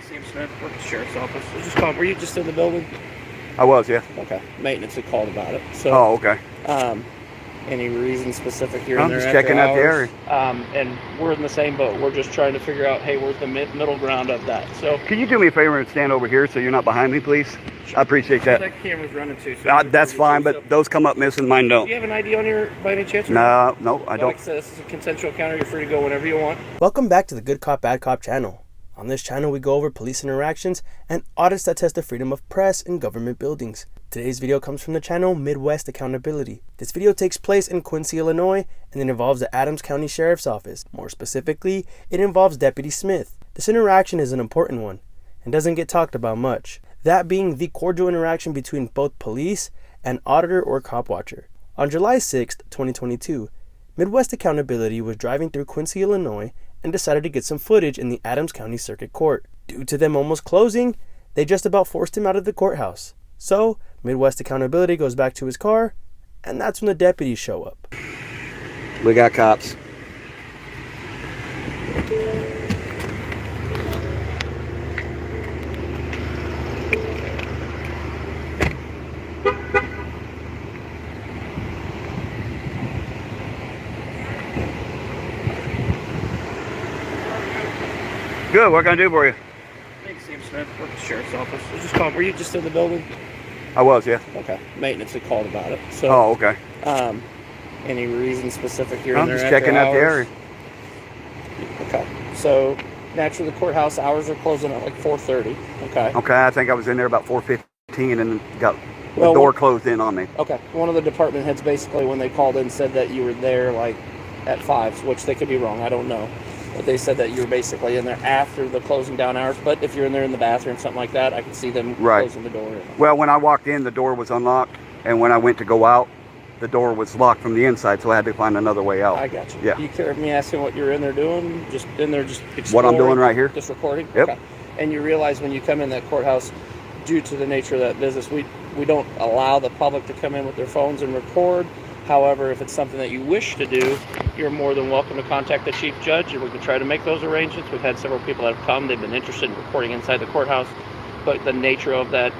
Sam Smith, work at the sheriff's office. I was just calling. Were you just in the building? I was, yeah. Okay. Maintenance had called about it. So. Oh, okay. Any reason specific here? I'm just checking out the area. And we're in the same boat. We're just trying to figure out, hey, where's the middle ground of that? So. Can you do me a favor and stand over here so you're not behind me, please? Sure. I appreciate that. That camera's running too. So That's fine, but those come up missing. Mine don't. Do you have an ID on your by any chance? No, I don't. Like I said, this is a consensual counter. You're free to go whenever you want. Welcome back to the Good Cop, Bad Cop channel. On this channel, we go over police interactions and audits that test the freedom of press in government buildings. Today's video comes from the channel Midwest Accountability. This video takes place in Quincy, Illinois, and it involves the Adams County Sheriff's Office. More specifically, it involves Deputy Smith. This interaction is an important one and doesn't get talked about much, that being the cordial interaction between both police and auditor or copwatcher. On July 6, 2022, Midwest Accountability was driving through Quincy, Illinois, and decided to get some footage in the Adams County Circuit Court. Due to them almost closing, they just about forced him out of the courthouse. So, Midwest Accountability goes back to his car, and that's when the deputies show up. We got cops. Good, what can I do for you? Thanks, Sam Smith, work at the sheriff's office. I was just calling. Were you just in the building? I was, yeah. Okay. Maintenance had called about it. So. Oh, okay. Any reason specific here? I'm just checking out the area. Okay. So naturally, the courthouse hours are closing at like 4:30. Okay. Okay, I think I was in there about 4:15 and got the door closed in on me. Okay. One of the department heads basically, when they called in, said that you were there like at 5, which they could be wrong. I don't know. But they said that you were basically in there after the closing down hours. But if you're in there in the bathroom, something like that, I could see them closing the door. Well, when I walked in, the door was unlocked. And when I went to go out, the door was locked from the inside, so I had to find another way out. I got you. Yeah. Do you care of me asking what you're in there doing? Just in there, just exploring? What I'm doing right here? Just recording? Yep. Okay. And you realize when you come in that courthouse, due to the nature of that business, we don't allow the public to come in with their phones and record. However, if it's something that you wish to do, you're more than welcome to contact the chief judge, and we can try to make those arrangements. We've had several people that have come. They've been interested in recording inside the courthouse, but the nature of that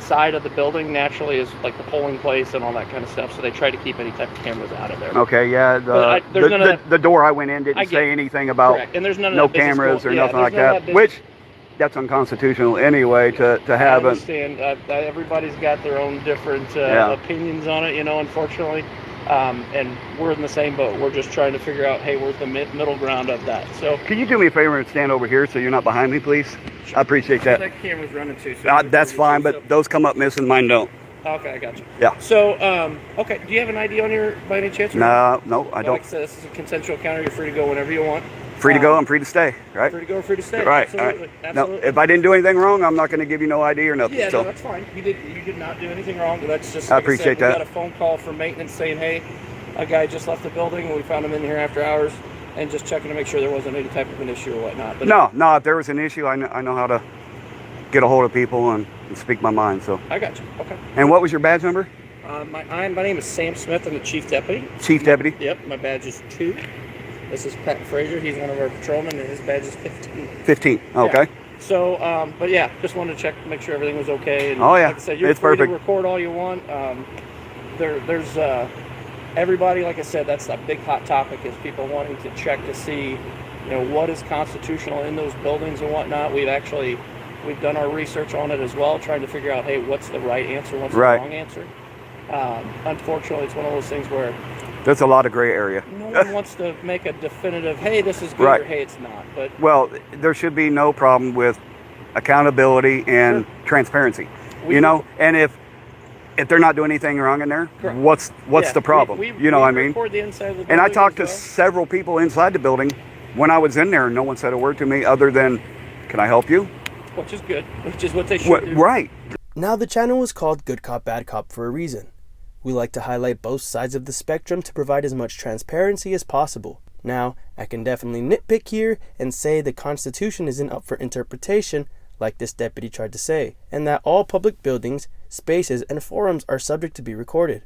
side of the building naturally is like the polling place and all that kind of stuff, so they try to keep any type of cameras out of there. Okay, yeah. The door I went in didn't say anything about and there's none of no cameras or nothing like that, which that's unconstitutional anyway to have. I understand. Everybody's got their own different opinions on it, unfortunately. And we're in the same boat. We're just trying to figure out, hey, where's the middle ground of that? So. Can you do me a favor and stand over here so you're not behind me, please? Sure. I appreciate that. That camera's running too. So that's fine, but those come up missing. Mine don't. Okay, I got you. Yeah. So, okay. Do you have an ID on your by any chance? No, I don't. Like I said, this is a consensual counter. You're free to go whenever you want. Free to go, I'm free to stay, right? Free to go, free to stay. Right. Absolutely. Right. Absolutely. No, if I didn't do anything wrong, I'm not going to give you no ID or nothing. Yeah, so. no, that's fine. You did not do anything wrong. That's just. I Like appreciate that. that. We got a phone call from maintenance saying, hey, a guy just left the building and we found him in here after hours, and just checking to make sure there wasn't any type of an issue or whatnot. But no. If there was an issue, I know how to get a hold of people and speak my mind. So. I got you. Okay. And what was your badge number? My name is Sam Smith. I'm the chief deputy. Chief deputy. Yep. My badge is 2. This is Pat Frazier. He's one of our patrolmen, and his badge is 15. 15. Okay. Yeah. So, but yeah, just wanted to check, make sure everything was okay. And oh yeah. Like I said, you're free to record all you want. There's everybody. Like I said, that's a big hot topic. Is people wanting to check to see, what is constitutional in those buildings and whatnot. We've done our research on it as well, trying to figure out, hey, what's the right answer, what's the wrong answer. Unfortunately, it's one of those things where there's a lot of gray area. No one wants to make a definitive, hey, this is good or hey, it's not. But well, there should be no problem with accountability and transparency. And if they're not doing anything wrong in there, what's the problem? What I mean? And I talked to several people inside the building when I was in there, and no one said a word to me other than, "Can I help you?" Which is good. Which is what they should do. Right. Now the channel is called Good Cop, Bad Cop for a reason. We like to highlight both sides of the spectrum to provide as much transparency as possible. Now, I can definitely nitpick here and say the Constitution isn't up for interpretation, like this deputy tried to say, and that all public buildings, spaces, and forums are subject to be recorded.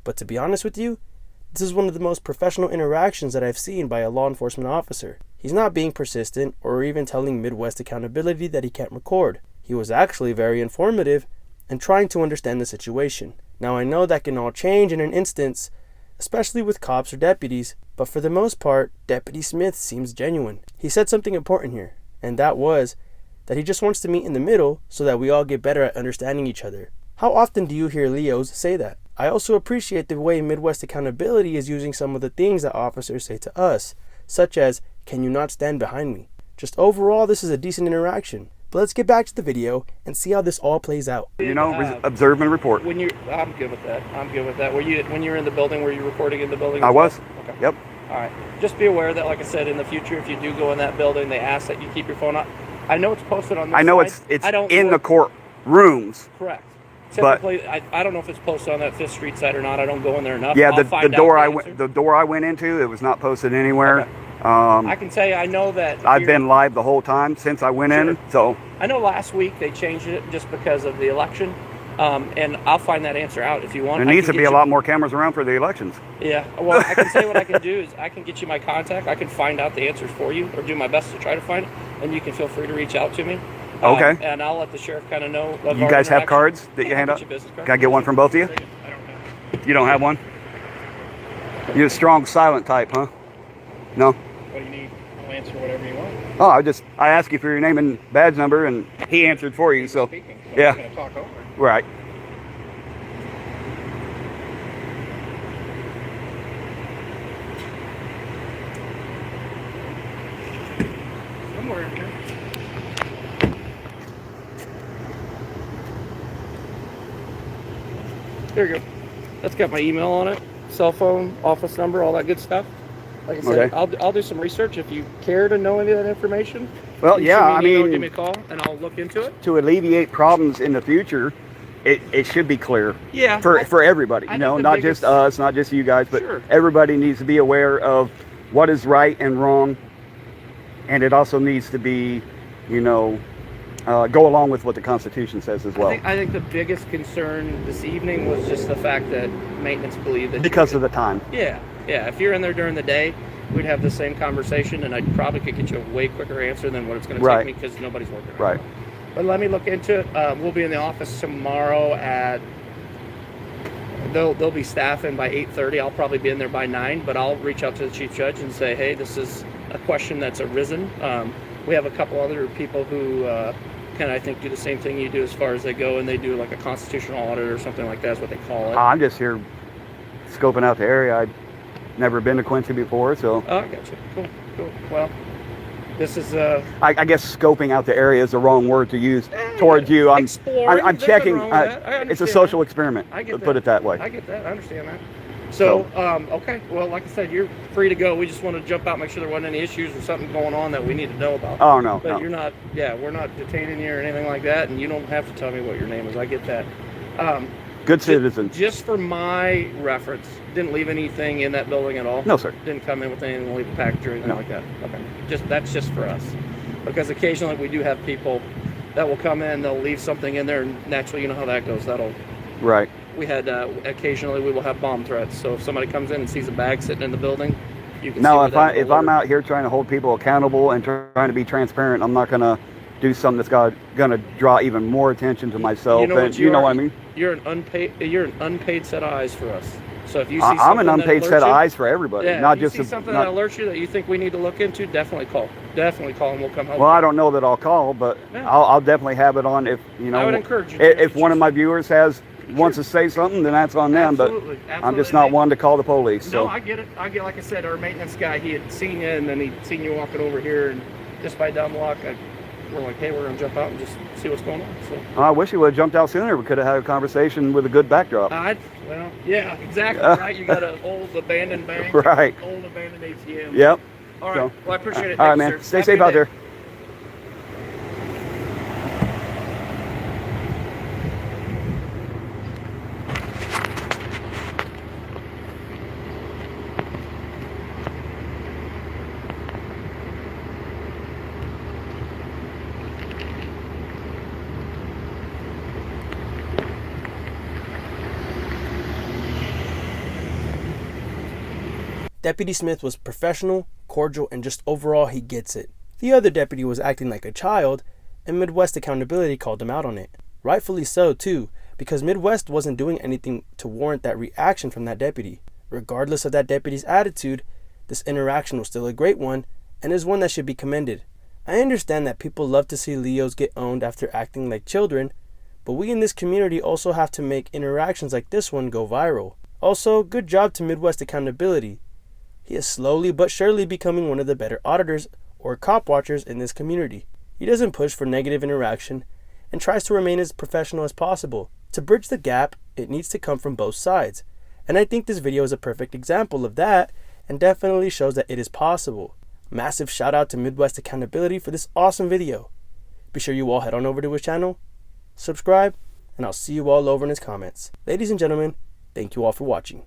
But to be honest with you, this is one of the most professional interactions that I've seen by a law enforcement officer. He's not being persistent or even telling Midwest Accountability that he can't record. He was actually very informative and trying to understand the situation. Now I know that can all change in an instance, especially with cops or deputies, but for the most part, Deputy Smith seems genuine. He said something important here, and that was that he just wants to meet in the middle so that we all get better at understanding each other. How often do you hear Leos say that? I also appreciate the way Midwest Accountability is using some of the things that officers say to us, such as, "Can you not stand behind me?" Just overall, this is a decent interaction. But let's get back to the video and see how this all plays out. Observe and report. I'm good with that. When you were in the building, were you recording in the building? I was. Okay. Yep. All right. Just be aware that, like I said, in the future, if you do go in that building, they ask that you keep your phone up. I know it's posted on this I know side. it's in the court rooms. Correct. Typically, I don't know if it's posted on that 5th Street side or not. I don't go in there enough. Yeah, the door I went into, it was not posted anywhere. Okay. I can tell you, I know that I've been live the whole time since I went in. So I know last week they changed it just because of the election, and I'll find that answer out if you want. There needs to be a lot more cameras around for the elections. Yeah, well, I can say what I can do is I can get you my contact. I can find out the answers for you, or do my best to try to find it, and you can feel free to reach out to me. Okay. And I'll let the sheriff kind of know. You guys have cards that you hand out? Can I get one from both of you? I don't have. You don't have one? You're a strong silent type, huh? No? What do you need? I'll answer whatever you want. Oh, I asked you for your name and badge number, and he answered for you. So, Speaking, yeah. I'm gonna talk over. Right. Somewhere in here. There you go. That's got my email on it, cell phone, office number, all that good stuff. Like I said, Okay. I'll do some research if you care to know any of that information. Well, you yeah, shoot me an email, give me a call, and I'll look into it. To alleviate problems in the future, it should be clear. Yeah. For everybody, I you know, think not the just biggest- us, not just you guys, but Sure. everybody needs to be aware of what is right and wrong, and it also needs to be, go along with what the Constitution says as well. I think the biggest concern this evening was just the fact that maintenance believed that Because of the time. Yeah. If you're in there during the day, we'd have the same conversation, and I probably could get you a way quicker answer than what it's going to take me because nobody's working. Right. But let me look into it. We'll be in the office tomorrow at. They'll be staffing by 8:30. I'll probably be in there by 9. But I'll reach out to the chief judge and say, hey, this is a question that's arisen. We have a couple other people who I think do the same thing you do as far as they go, and they do like a constitutional audit or something like that is what they call it. I'm just here scoping out the area. I've never been to Quincy before, so. Oh, I got you. Cool. Well, this is I guess scoping out the area is the wrong word to use towards you. I'm checking. It's a social experiment. I get that. Put it that way. I get that. I understand that. So, okay. Well, like I said, you're free to go. We just want to jump out, make sure there wasn't any issues or something going on that we need to know about. Oh, no. But no. you're not, we're not detaining you or anything like that, and you don't have to tell me what your name is. I get that. Good citizens. Just for my reference, didn't leave anything in that building at all? No, sir. Didn't come in with anything, leave a package or anything No. like that? Okay. That's just for us. Because occasionally we do have people that will come in, they'll leave something in there, and naturally, you know how that goes. Right. We had, occasionally we will have bomb threats. So if somebody comes in and sees a bag sitting in the building, you can see No, where if I'm out here trying to hold people accountable and trying to be transparent, I'm not going to do something that's going to draw even more attention to myself. You know what I mean? You're an unpaid set of eyes for us. So if you see I'm an unpaid set of eyes for everybody, not just something that alerts you that you think we need to look into, definitely call. Definitely call, and we'll come help. Well, I don't know that I'll call, but I'll definitely have it on if I would encourage you to. If one of my viewers wants to say something, then that's on them. Absolutely. But I'm just not one to call the police. So. No, I get it. Like I said, our maintenance guy, he had seen you, and then he'd seen you walking over here, and just by dumb luck, we're like, hey, we're gonna jump out and just see what's going on. So I wish he would have jumped out sooner. We could have had a conversation with a good backdrop. Well, yeah, exactly. Right. You got an old abandoned bank. Right. Old abandoned ATM. Yep. All right. Well, I appreciate it. All right, Thank you, man. sir. Stay Have a safe good out day. there. Deputy Smith was professional, cordial, and just overall he gets it. The other deputy was acting like a child, and Midwest Accountability called him out on it. Rightfully so too, because Midwest wasn't doing anything to warrant that reaction from that deputy. Regardless of that deputy's attitude, this interaction was still a great one, and is one that should be commended. I understand that people love to see Leos get owned after acting like children, but we in this community also have to make interactions like this one go viral. Also, good job to Midwest Accountability. He is slowly but surely becoming one of the better auditors or cop watchers in this community. He doesn't push for negative interaction and tries to remain as professional as possible. To bridge the gap, it needs to come from both sides. And I think this video is a perfect example of that and definitely shows that it is possible. Massive shout out to Midwest Accountability for this awesome video. Be sure you all head on over to his channel, subscribe, and I'll see you all over in his comments. Ladies and gentlemen, thank you all for watching.